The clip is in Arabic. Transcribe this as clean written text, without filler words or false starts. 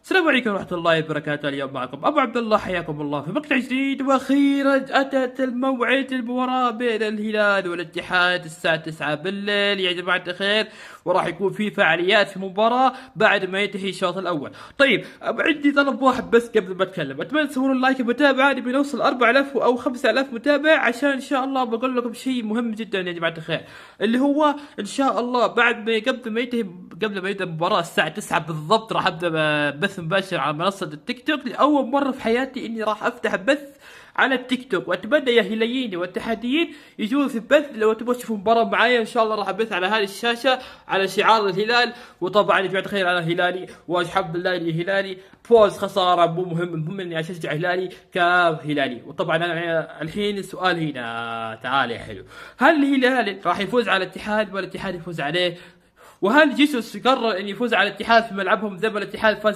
السلام عليكم ورحمة الله وبركاته. اليوم معكم أبو عبد الله، حياكم الله في مقطع جديد. وأخيرا أتت الموعد، المباراة بين الهلال والاتحاد الساعة 9 بالليل يا جماعة الخير، وراح يكون في فعاليات في المباراة بعد ما ينتهي الشوط الأول. طيب عندي طلب واحد بس قبل ما أتكلم، أتمنى تسوون لايك متابعة، نبي نوصل 4000 أو 5000 متابع عشان إن شاء الله بقول لكم شيء مهم جدا يا جماعة الخير، اللي هو إن شاء الله بعد ما قبل ما يبدأ المباراة الساعة 9 بالضبط راح أبدأ بث مباشر على منصة التيك توك. لأول مرة في حياتي إني راح أفتح بث على التيك توك، وأتمنى يا هلاليين والاتحاديين يجون في البث. لو تبغوا تشوفوا مباراة معايا إن شاء الله راح أبث على هذه الشاشة على شعار الهلال. وطبعا يا جماعة الخير أنا هلالي والحمد لله إني هلالي، فوز خسارة مو مهم، المهم إني أشجع هلالي كهلالي. وطبعا أنا الحين السؤال هنا، تعال يا حلو، هل الهلال راح يفوز على الاتحاد ولا الاتحاد يفوز عليه؟ وهل جيسوس قرر ان يفوز على الاتحاد في ملعبهم زي ما الاتحاد فاز